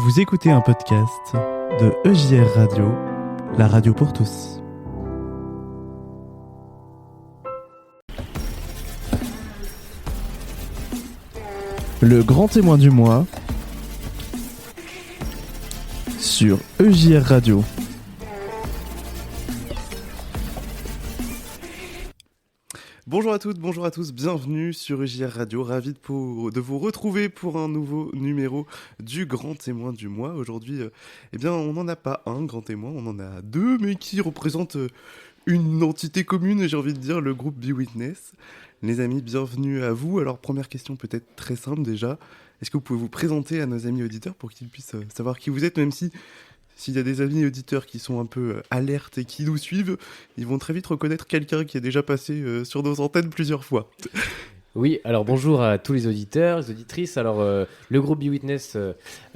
Vous écoutez un podcast de EJR Radio, la radio pour tous. Le grand témoin du mois sur EJR Radio. Bonjour à toutes, bonjour à tous, bienvenue sur EJR Radio, ravi de vous retrouver pour un nouveau numéro du grand témoin du mois. Aujourd'hui, on n'en a pas un grand témoin, on en a deux, mais qui représentent une entité commune, j'ai envie de dire, le groupe Be Witness. Les amis, bienvenue à vous. Alors, première question peut-être très simple déjà, est-ce que vous pouvez vous présenter à nos amis auditeurs pour qu'ils puissent savoir qui vous êtes, même s'il y a des amis auditeurs qui sont un peu alertes et qui nous suivent, ils vont très vite reconnaître quelqu'un qui est déjà passé sur nos antennes plusieurs fois. Oui, alors bonjour à tous les auditeurs, les auditrices. Alors, le groupe Be Witness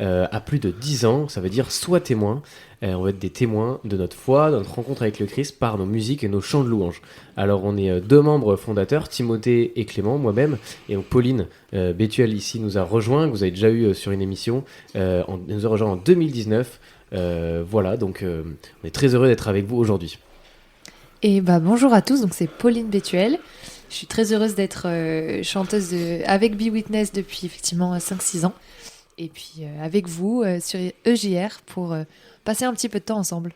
a plus de 10 ans, ça veut dire sois témoin. On va être des témoins de notre foi, de notre rencontre avec le Christ par nos musiques et nos chants de louange. Alors, on est deux membres fondateurs, Timothée et Clément, moi-même. Et donc, Pauline Bétuel ici nous a rejoint, que vous avez déjà eu sur une émission. Elle nous a rejoint en 2019. Voilà, donc on est très heureux d'être avec vous aujourd'hui. Et bonjour à tous, donc c'est Pauline Bétuel. Je suis très heureuse d'être chanteuse avec Be Witness depuis effectivement 5-6 ans. Et puis avec vous sur EJR pour passer un petit peu de temps ensemble.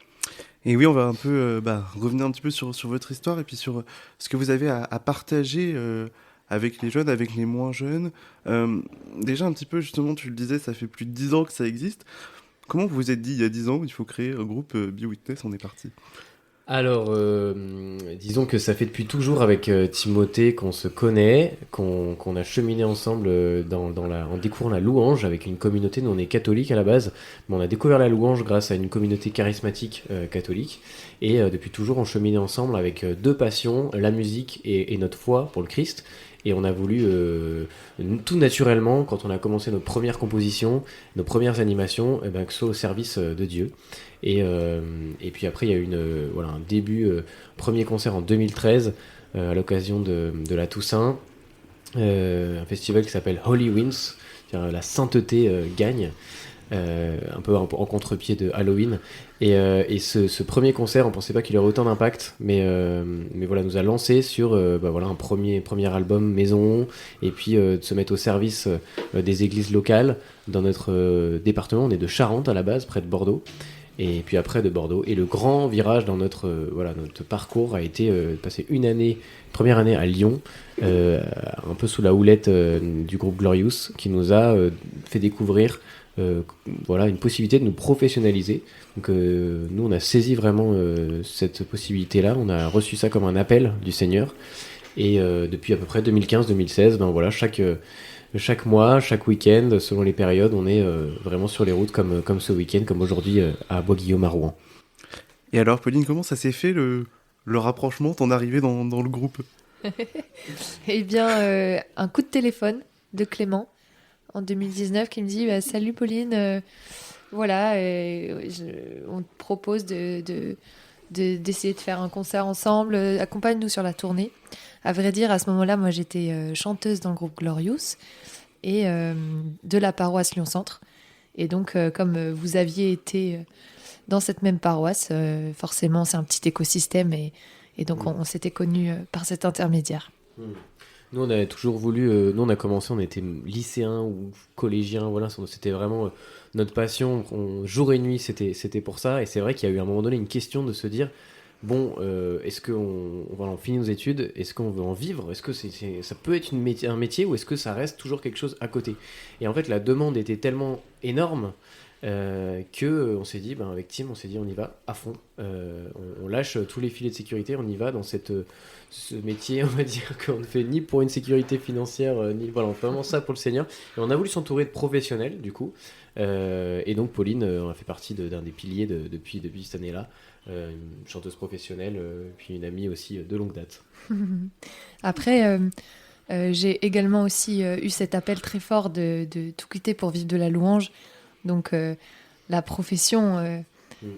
Et oui, on va un peu revenir un petit peu sur votre histoire et puis sur ce que vous avez à partager avec les jeunes, avec les moins jeunes. Déjà un petit peu, justement, tu le disais, ça fait plus de 10 ans que ça existe. Comment vous vous êtes dit il y a 10 ans il faut créer un groupe Be Witness, on est parti? Alors, disons que ça fait depuis toujours avec Timothée qu'on se connaît, qu'on a cheminé ensemble en découvrant la louange avec une communauté. Nous, on est catholique à la base, mais on a découvert la louange grâce à une communauté charismatique catholique. Et depuis toujours, on cheminait ensemble avec deux passions, la musique et notre foi pour le Christ. Et on a voulu, tout naturellement, quand on a commencé nos premières compositions, nos premières animations, que ce soit au service de Dieu. Et puis après, il y a eu un début, premier concert en 2013, à l'occasion de la Toussaint, un festival qui s'appelle Holy Wins, c'est-à-dire la sainteté gagne, un peu en contre-pied de Halloween. Et ce premier concert, on pensait pas qu'il aurait autant d'impact, mais voilà, nous a lancé sur un premier album maison, et puis de se mettre au service des églises locales dans notre département. On est de Charente à la base, près de Bordeaux. Et puis après de Bordeaux. Et le grand virage dans notre parcours a été passer première année à Lyon, un peu sous la houlette du groupe Glorious, qui nous a fait découvrir une possibilité de nous professionnaliser. Donc nous on a saisi vraiment cette possibilité-là, on a reçu ça comme un appel du Seigneur. Et depuis à peu près 2015-2016, chaque mois, chaque week-end, selon les périodes, on est vraiment sur les routes comme ce week-end, comme aujourd'hui à Bois-Guillaume à Rouen. Et alors, Pauline, comment ça s'est fait le rapprochement, ton arrivée dans le groupe? Eh bien, un coup de téléphone de Clément en 2019 qui me dit salut Pauline, on te propose d'essayer de faire un concert ensemble, accompagne-nous sur la tournée. À vrai dire, à ce moment-là, moi j'étais chanteuse dans le groupe Glorious et de la paroisse Lyon-Centre. Et donc, comme vous aviez été dans cette même paroisse, forcément c'est un petit écosystème et donc on s'était connus par cet intermédiaire. Nous, on a toujours voulu. Nous, on a commencé, on était lycéens ou collégiens. Voilà, c'était vraiment notre passion. Jour et nuit, c'était pour ça. Et c'est vrai qu'il y a eu à un moment donné une question de se dire bon, est-ce qu'on finit nos études? Est-ce qu'on veut en vivre? Est-ce que ça peut être un métier ou est-ce que ça reste toujours quelque chose à côté? Et en fait, la demande était tellement énorme que on s'est dit, avec Tim, on y va à fond. On lâche tous les filets de sécurité, on y va dans ce métier, on va dire, qu'on ne fait ni pour une sécurité financière, on fait vraiment ça pour le Seigneur. Et on a voulu s'entourer de professionnels, du coup. Et donc, Pauline, on a fait partie d'un des piliers depuis cette année-là. Une chanteuse professionnelle, puis une amie aussi de longue date. Après, j'ai également aussi eu cet appel très fort de tout quitter pour vivre de la louange. Donc la profession,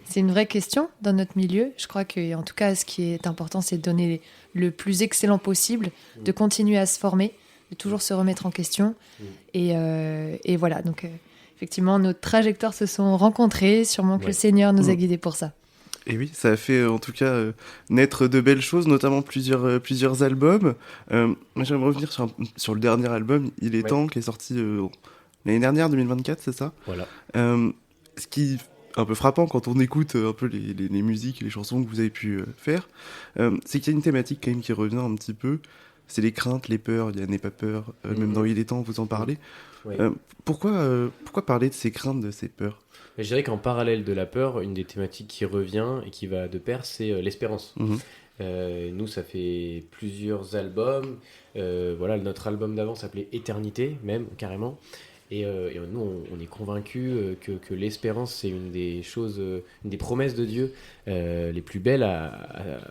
c'est une vraie question dans notre milieu. Je crois que, en tout cas, ce qui est important, c'est de donner le plus excellent possible, de continuer à se former, de toujours se remettre en question. Et voilà, donc effectivement, nos trajectoires se sont rencontrées. Sûrement que le Seigneur nous a guidés pour ça. Et oui, ça a fait en tout cas naître de belles choses, notamment plusieurs albums. Moi, j'aimerais revenir sur le dernier album, Il est temps, qui est sorti l'année dernière, 2024, c'est ça ? Voilà. Ce qui est un peu frappant quand on écoute un peu les musiques et les chansons que vous avez pu faire, c'est qu'il y a une thématique quand même qui revient un petit peu. C'est les craintes, les peurs, il y a N'aie pas peur, même dans Il est temps, vous en parlez. Oui. Pourquoi parler de ces craintes, de ces peurs ? Mais je dirais qu'en parallèle de la peur, une des thématiques qui revient et qui va de pair, c'est l'espérance. Nous, ça fait plusieurs albums. Voilà, notre album d'avant s'appelait Éternité, même, carrément. Et nous, on est convaincus que l'espérance, c'est une des choses, une des promesses de Dieu les plus belles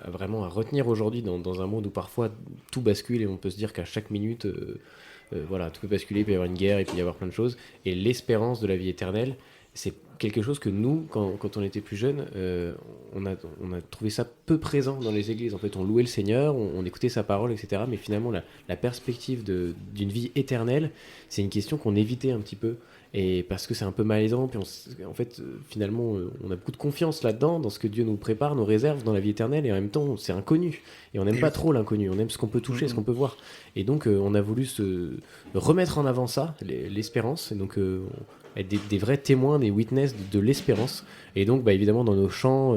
vraiment à retenir aujourd'hui dans un monde où parfois tout bascule et on peut se dire qu'à chaque minute, voilà, tout peut basculer, il peut y avoir une guerre, il peut y avoir plein de choses. Et l'espérance de la vie éternelle, c'est quelque chose que nous, quand on était plus jeunes, on a trouvé ça peu présent dans les églises. En fait, on louait le Seigneur, on écoutait sa parole, etc. Mais finalement, la perspective d'une vie éternelle, c'est une question qu'on évitait un petit peu. Et parce que c'est un peu malaisant, puis en fait, finalement, on a beaucoup de confiance là-dedans, dans ce que Dieu nous prépare, nous réserve dans la vie éternelle, et en même temps, c'est inconnu. Et on n'aime pas trop l'inconnu, on aime ce qu'on peut toucher, ce qu'on peut voir. Et donc, on a voulu se remettre en avant ça, l'espérance, et donc être des vrais témoins, des witness de l'espérance. Et donc, évidemment, dans nos chants,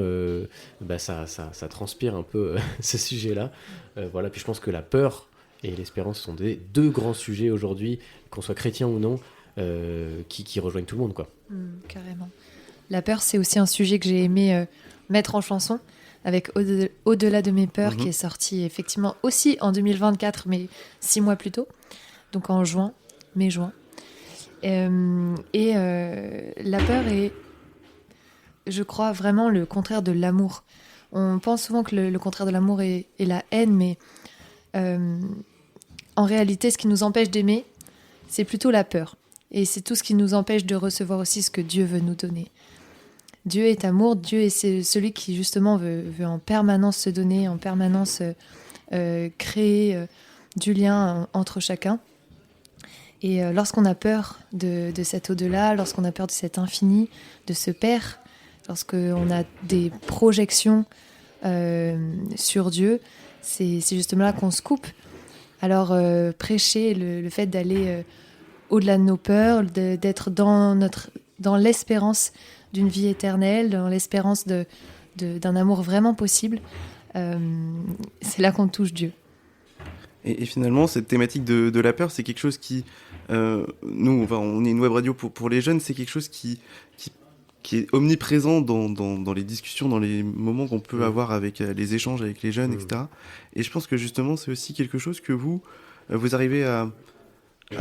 ça transpire un peu ce sujet-là. Voilà. Puis je pense que la peur et l'espérance sont deux grands sujets aujourd'hui, qu'on soit chrétien ou non, qui rejoignent tout le monde, quoi. Carrément. La peur, c'est aussi un sujet que j'ai aimé mettre en chanson, avec Au-delà de mes peurs, qui est sorti effectivement aussi en 2024, mais 6 mois plus tôt, donc en mai-juin. La peur est, je crois, vraiment le contraire de l'amour. On pense souvent que le contraire de l'amour est la haine, mais en réalité, ce qui nous empêche d'aimer, c'est plutôt la peur. Et c'est tout ce qui nous empêche de recevoir aussi ce que Dieu veut nous donner. Dieu est amour, Dieu est celui qui justement veut en permanence se donner, en permanence créer du lien entre chacun. Et lorsqu'on a peur de cet au-delà, lorsqu'on a peur de cet infini, de ce Père, lorsqu'on a des projections sur Dieu, c'est justement là qu'on se coupe. Alors prêcher le fait d'aller au-delà de nos peurs, d'être dans l'espérance d'une vie éternelle, dans l'espérance d'un amour vraiment possible, c'est là qu'on touche Dieu. Et finalement, cette thématique de la peur, c'est quelque chose qui... nous, on est une web radio pour les jeunes, c'est quelque chose qui est omniprésent dans les discussions, dans les moments qu'on peut avoir avec les échanges avec les jeunes, etc. Et je pense que justement, c'est aussi quelque chose que vous arrivez à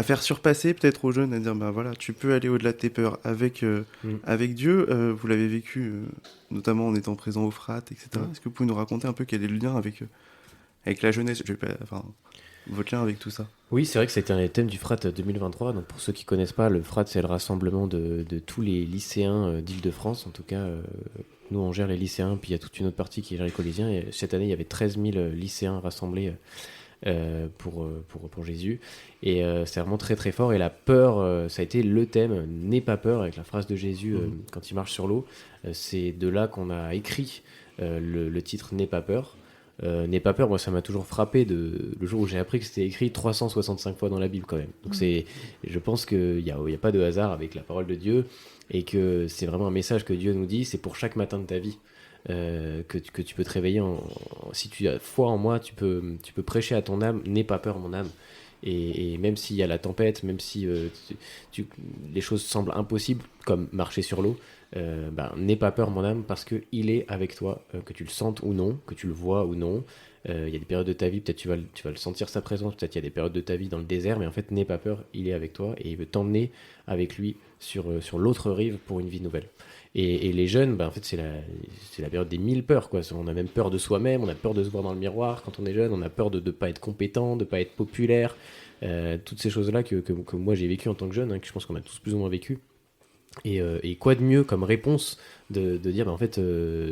faire surpasser peut-être aux jeunes, à dire voilà, tu peux aller au-delà de tes peurs avec Dieu. Vous l'avez vécu notamment en étant présent au Frat, etc. Est-ce que vous pouvez nous raconter un peu quel est le lien avec la jeunesse, votre lien avec tout ça? Oui, c'est vrai que c'était un des thèmes du Frat 2023. Donc pour ceux qui ne connaissent pas, le Frat, c'est le rassemblement de tous les lycéens d'Île-de-France. En tout cas, nous, on gère les lycéens, puis il y a toute une autre partie qui gère les collégiens. Et cette année, il y avait 13 000 lycéens rassemblés pour Jésus. Et c'est vraiment très très fort. Et la peur, ça a été le thème. N'aie pas peur, avec la phrase de Jésus quand il marche sur l'eau. C'est de là qu'on a écrit le titre N'aie pas peur. N'aie pas peur, moi ça m'a toujours frappé le jour où j'ai appris que c'était écrit 365 fois dans la Bible quand même. Donc je pense qu'il n'y a pas de hasard avec la parole de Dieu et que c'est vraiment un message que Dieu nous dit, c'est pour chaque matin de ta vie. Que tu peux te réveiller si tu as foi en moi, tu peux prêcher à ton âme, n'aie pas peur mon âme. Et même s'il y a la tempête, même si les choses semblent impossibles, comme marcher sur l'eau, n'aie pas peur mon âme, parce qu'il est avec toi, que tu le sentes ou non, que tu le vois ou non. Il y a des périodes de ta vie, peut-être tu vas le sentir sa présence, peut-être il y a des périodes de ta vie dans le désert, mais en fait n'aie pas peur, il est avec toi et il veut t'emmener avec lui sur l'autre rive pour une vie nouvelle. Et les jeunes, en fait, c'est la période des 1000 peurs, quoi. On a même peur de soi-même, on a peur de se voir dans le miroir quand on est jeune, on a peur de ne pas être compétent, de ne pas être populaire. Toutes ces choses-là que moi j'ai vécues en tant que jeune, que je pense qu'on a tous plus ou moins vécu. Et quoi de mieux comme réponse de dire, en fait,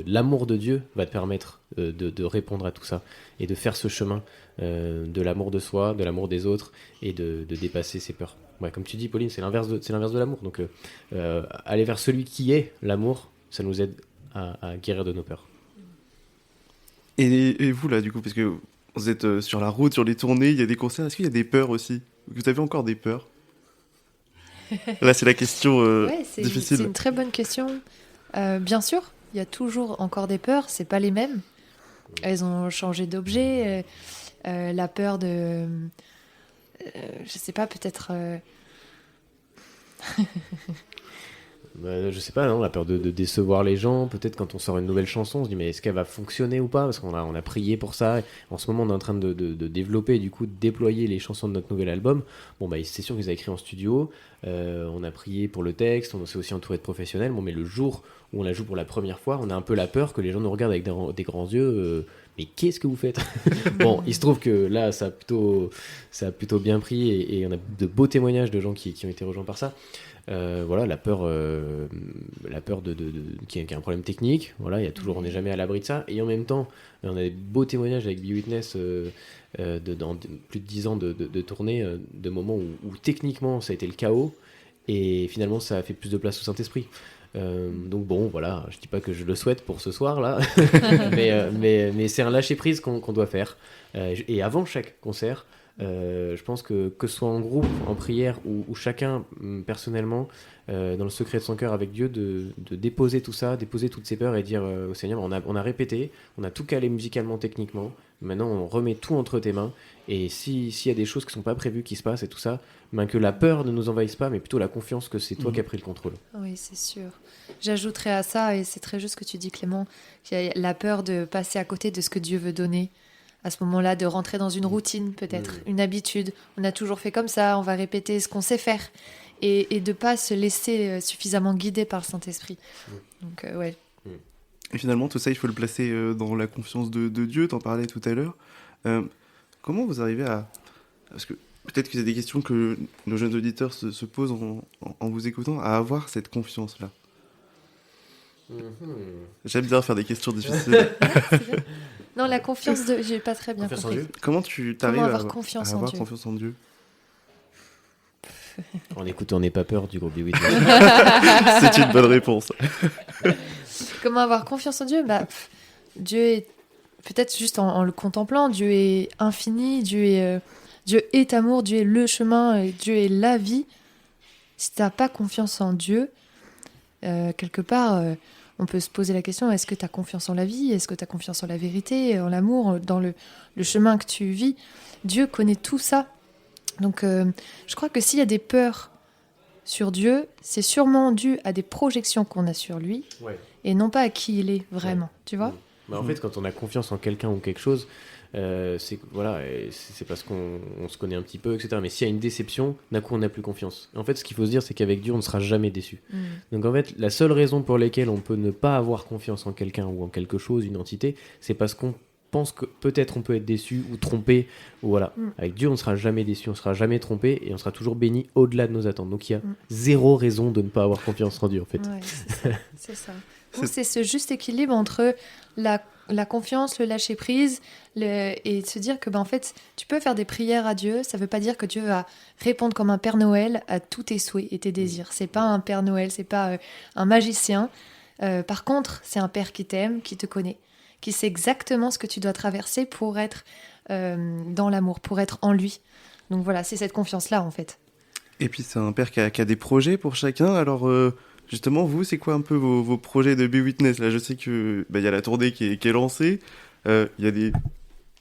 l'amour de Dieu va te permettre de répondre à tout ça et de faire ce chemin de l'amour de soi, de l'amour des autres et de dépasser ses peurs. Ouais, comme tu dis, Pauline, c'est l'inverse de l'amour. Donc, aller vers celui qui est l'amour, ça nous aide à guérir de nos peurs. Et vous, là, du coup, parce que vous êtes sur la route, sur les tournées, il y a des concerts, est-ce qu'il y a des peurs aussi? Vous avez encore des peurs? Là, c'est la question Ouais, c'est difficile. une très bonne question. Bien sûr, il y a toujours encore des peurs, c'est pas les mêmes. Elles ont changé d'objet. La peur de, je sais pas, peut-être. Je sais pas, non, la peur de décevoir les gens. Peut-être quand on sort une nouvelle chanson, on se dit mais est-ce qu'elle va fonctionner ou pas? Parce on a prié pour ça. En ce moment, on est en train de développer, du coup, de déployer les chansons de notre nouvel album. Bon, bah, c'est sûr qu'ils ont écrit en studio. On a prié pour le texte. On s'est aussi entouré de professionnels. Bon, mais le jour où on la joue pour la première fois, on a un peu la peur que les gens nous regardent avec des grands yeux. Mais qu'est-ce que vous faites? Bon, il se trouve que là, ça a plutôt bien pris et on a de beaux témoignages de gens qui ont été rejoints par ça. Voilà, la peur qui est un problème technique. Voilà, il y a toujours, on n'est jamais à l'abri de ça. Et en même temps, on a des beaux témoignages avec Be Witness dans plus de 10 ans de tournée, de moments où techniquement ça a été le chaos et finalement ça a fait plus de place au Saint-Esprit. Donc bon, voilà, je dis pas que je le souhaite pour ce soir là, mais c'est un lâcher prise qu'on doit faire. Et avant chaque concert, je pense que ce soit en groupe, en prière ou chacun personnellement, dans le secret de son cœur avec Dieu, de déposer tout ça, déposer toutes ses peurs et dire au Seigneur, on a répété, on a tout calé musicalement, techniquement, maintenant on remet tout entre tes mains, et s'il y a des choses qui sont pas prévues qui se passent et tout ça, ben que la peur ne nous envahisse pas, mais plutôt la confiance que c'est toi qui as pris le contrôle. Oui, c'est sûr. J'ajouterais à ça, et c'est très juste ce que tu dis, Clément, qu'il y a la peur de passer à côté de ce que Dieu veut donner. À ce moment-là, de rentrer dans une routine, peut-être, une habitude. On a toujours fait comme ça, on va répéter ce qu'on sait faire. Et de ne pas se laisser suffisamment guider par le Saint-Esprit. Donc, ouais. Et finalement, tout ça, il faut le placer dans la confiance de Dieu, t'en parlais tout à l'heure. Comment vous arrivez à... Parce que peut-être que c'est des questions que nos jeunes auditeurs se posent en vous écoutant, à avoir cette confiance-là. J'aime bien faire des questions difficiles. Non, la confiance de... J'ai pas très bien Confiance en compris. Dieu. Comment tu t'arrives à avoir confiance en avoir Dieu confiance en Dieu? En écoutant, on n'est pas peur du groupe Be Witness. C'est une bonne réponse. Comment avoir confiance en Dieu? Dieu est peut-être juste en le contemplant. Dieu est infini, Dieu est amour, Dieu est le chemin, et Dieu est la vie. Si tu n'as pas confiance en Dieu, quelque part, on peut se poser la question, est-ce que tu as confiance en la vie? Est-ce que tu as confiance en la vérité, en l'amour, dans le chemin que tu vis? Dieu connaît tout ça. Donc, je crois que s'il y a des peurs sur Dieu, c'est sûrement dû à des projections qu'on a sur lui, Ouais. et non pas à qui il est vraiment, tu vois? Bah, en fait, quand on a confiance en quelqu'un ou quelque chose, c'est parce qu'on se connaît un petit peu, etc. Mais s'il y a une déception, d'un coup, on n'a plus confiance. En fait, ce qu'il faut se dire, c'est qu'avec Dieu, on ne sera jamais déçu. Donc, en fait, la seule raison pour laquelle on peut ne pas avoir confiance en quelqu'un ou en quelque chose, une entité, c'est parce qu'on pense que peut-être on peut être déçu ou trompé. Ou voilà. Avec Dieu, on ne sera jamais déçu, on ne sera jamais trompé et on sera toujours béni au-delà de nos attentes. Donc, il y a zéro raison de ne pas avoir confiance en Dieu, en fait. Ouais, c'est ça. Donc, c'est ce juste équilibre entre la confiance, le lâcher prise, et de se dire que en fait, tu peux faire des prières à Dieu. Ça ne veut pas dire que Dieu va répondre comme un Père Noël à tous tes souhaits et tes désirs. C'est pas un Père Noël, c'est pas un magicien. Par contre, c'est un Père qui t'aime, qui te connaît, qui sait exactement ce que tu dois traverser pour être dans l'amour, pour être en lui. Donc voilà, c'est cette confiance-là en fait. Et puis c'est un père qui a des projets pour chacun. Alors justement, vous, c'est quoi un peu vos projets de Be Witness? Là, je sais que y a la tournée qui est lancée. Il y a des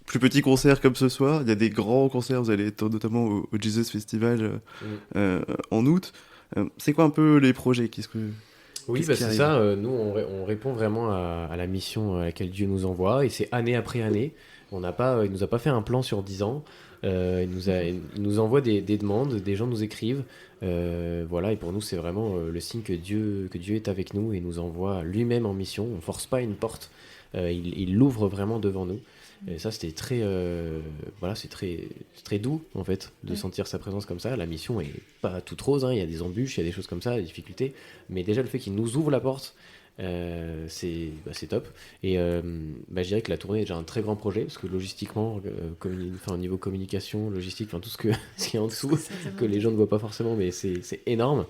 plus petits concerts comme ce soir. Il y a des grands concerts. Vous allez être notamment au Jesus Festival en août. C'est quoi un peu les projets? Oui, c'est ça. Nous, on répond vraiment à la mission à laquelle Dieu nous envoie. Et c'est année après année. Il nous a pas fait un plan sur 10 ans. Il nous envoie des demandes, des gens nous écrivent. Voilà, et pour nous, c'est vraiment le signe que Dieu est avec nous et nous envoie lui-même en mission. On ne force pas une porte. Il l'ouvre vraiment devant nous. Et ça, c'était très, voilà, c'est très doux en fait de sentir sa présence comme ça. La mission est pas toute rose, hein. Il y a des embûches, il y a des choses comme ça, des difficultés, mais déjà le fait qu'il nous ouvre la porte, c'est top. Et je dirais que la tournée est déjà un très grand projet parce que logistiquement, au niveau communication, logistique, enfin tout ce que ce qui est en dessous, que les gens ne voient pas forcément, mais c'est énorme.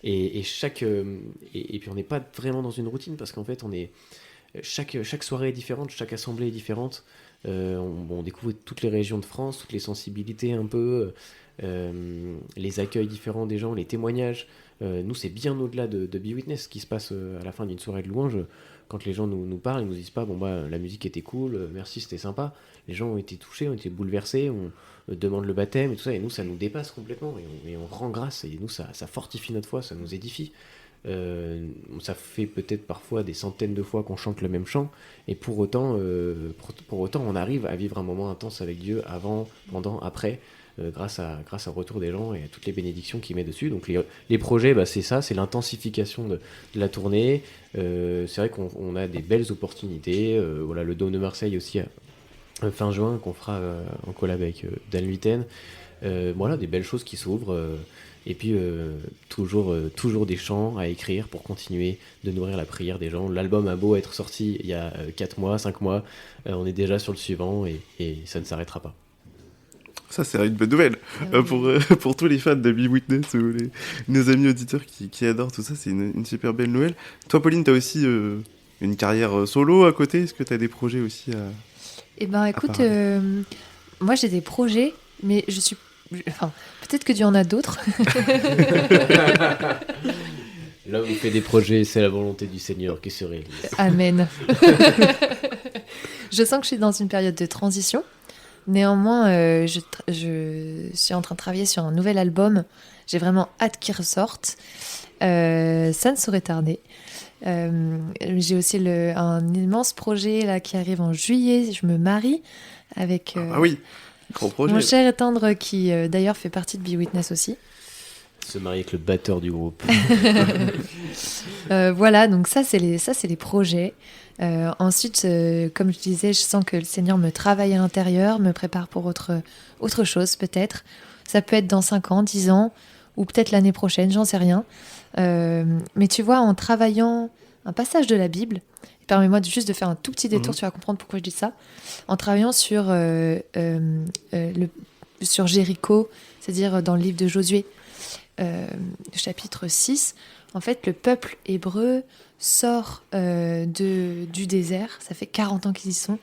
Et puis on n'est pas vraiment dans une routine parce qu'en fait chaque soirée est différente, chaque assemblée est différente. On découvre toutes les régions de France, toutes les sensibilités un peu, les accueils différents des gens, les témoignages. Nous, c'est bien au-delà de Be Witness ce qui se passe à la fin d'une soirée de louange. Quand les gens nous parlent, ils nous disent pas la musique était cool, merci, c'était sympa. Les gens ont été touchés, ont été bouleversés, on demande le baptême et tout ça. Et nous, ça nous dépasse complètement et on rend grâce. Et nous, ça fortifie notre foi, ça nous édifie. Ça fait peut-être parfois des centaines de fois qu'on chante le même chant et pour autant on arrive à vivre un moment intense avec Dieu avant, pendant, après, grâce au retour des gens et à toutes les bénédictions qu'il met dessus. Donc les projets, c'est ça, c'est l'intensification de la tournée. C'est vrai qu'on a des belles opportunités, voilà, le Dôme de Marseille aussi fin juin qu'on fera en collab avec Dan Luyten. Voilà, des belles choses qui s'ouvrent. Et puis, toujours des chants à écrire pour continuer de nourrir la prière des gens. L'album a beau être sorti il y a 4 mois, 5 mois, on est déjà sur le suivant et ça ne s'arrêtera pas. Ça, c'est une bonne nouvelle pour tous les fans de Be Witness ou nos amis auditeurs qui adorent tout ça. C'est une super belle nouvelle. Toi, Pauline, tu as aussi une carrière solo à côté. Est-ce que tu as des projets aussi écoute, moi j'ai des projets, mais peut-être que Dieu en a d'autres. Là où il fait des projets, c'est la volonté du Seigneur qui se réalise. Amen. Je sens que je suis dans une période de transition. Néanmoins, je suis en train de travailler sur un nouvel album. J'ai vraiment hâte qu'il ressorte. Ça ne saurait tarder. J'ai aussi un immense projet là, qui arrive en juillet. Je me marie avec... Ah oui, gros projet. Mon cher et tendre qui d'ailleurs fait partie de Be Witness aussi. Se marier avec le batteur du groupe. Voilà, donc ça c'est les projets. Ensuite, comme je disais, je sens que le Seigneur me travaille à l'intérieur, me prépare pour autre chose peut-être. Ça peut être dans 5 ans, 10 ans, ou peut-être l'année prochaine, j'en sais rien. Mais tu vois, en travaillant un passage de la Bible, permets-moi juste de faire un tout petit détour, tu vas comprendre pourquoi je dis ça. En travaillant sur Jéricho, c'est-à-dire dans le livre de Josué, chapitre 6, en fait, le peuple hébreu sort du désert. Ça fait 40 ans qu'ils y sont.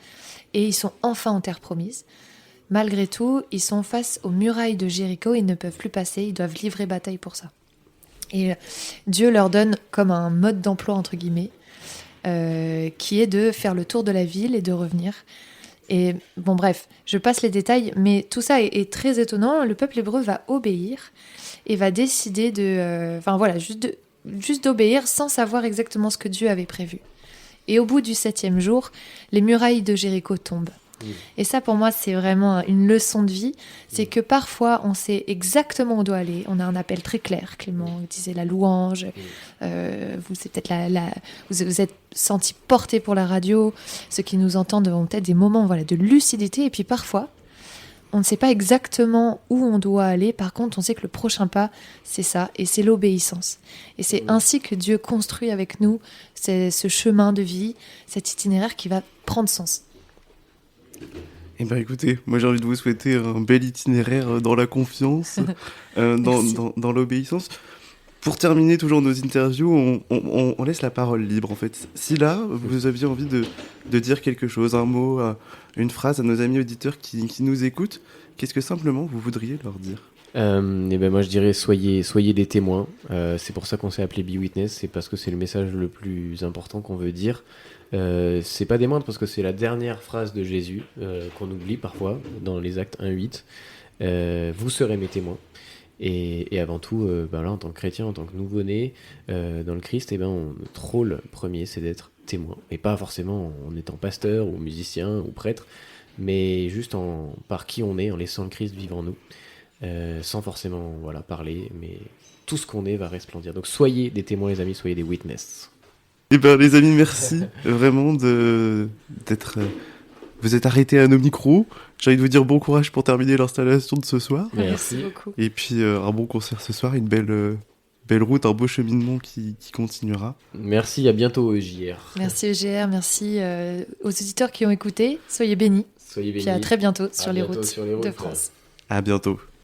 Et ils sont enfin en terre promise. Malgré tout, ils sont face aux murailles de Jéricho. Ils ne peuvent plus passer. Ils doivent livrer bataille pour ça. Et Dieu leur donne comme un mode d'emploi, entre guillemets, qui est de faire le tour de la ville et de revenir. Et bon, bref, je passe les détails, mais tout ça est très étonnant. Le peuple hébreu va obéir et va décider juste d'obéir sans savoir exactement ce que Dieu avait prévu. Et au bout du 7e jour, les murailles de Jéricho tombent. Et ça, pour moi, c'est vraiment une leçon de vie. C'est que parfois, on sait exactement où on doit aller. On a un appel très clair. Clément disait la louange. Vous êtes senti porté pour la radio. Ceux qui nous entendent ont peut-être des moments de lucidité. Et puis parfois, on ne sait pas exactement où on doit aller. Par contre, on sait que le prochain pas, c'est ça. Et c'est l'obéissance. Et c'est ainsi que Dieu construit avec nous ce chemin de vie, cet itinéraire qui va prendre sens. Eh bien écoutez, moi j'ai envie de vous souhaiter un bel itinéraire dans la confiance, dans l'obéissance. Pour terminer toujours nos interviews, on laisse la parole libre en fait. Si là, vous aviez envie de dire quelque chose, un mot, une phrase à nos amis auditeurs qui nous écoutent, qu'est-ce que simplement vous voudriez leur dire ? Moi je dirais soyez des témoins. C'est pour ça qu'on s'est appelé Be Witness, c'est parce que c'est le message le plus important qu'on veut dire. C'est pas des moindres parce que c'est la dernière phrase de Jésus qu'on oublie parfois dans les actes 1-8. Vous serez mes témoins. Et avant tout, là, en tant que chrétien, en tant que nouveau-né dans le Christ, notre rôle premier, c'est d'être témoin. Et pas forcément en étant pasteur ou musicien ou prêtre, mais juste par qui on est, en laissant le Christ vivre en nous, sans forcément parler, mais tout ce qu'on est va resplendir. Donc soyez des témoins, les amis, soyez des witness. Eh bien, les amis, merci vraiment d'être vous êtes arrêtés à nos micros. J'ai envie de vous dire bon courage pour terminer l'installation de ce soir. Merci. beaucoup. Et puis un bon concert ce soir, une belle route, un beau cheminement qui continuera. Merci, à bientôt JR. Merci EGR, merci aux auditeurs qui ont écouté. Soyez bénis. Soyez bénis. Puis à très bientôt sur les bientôt routes sur les routes. de France. À bientôt.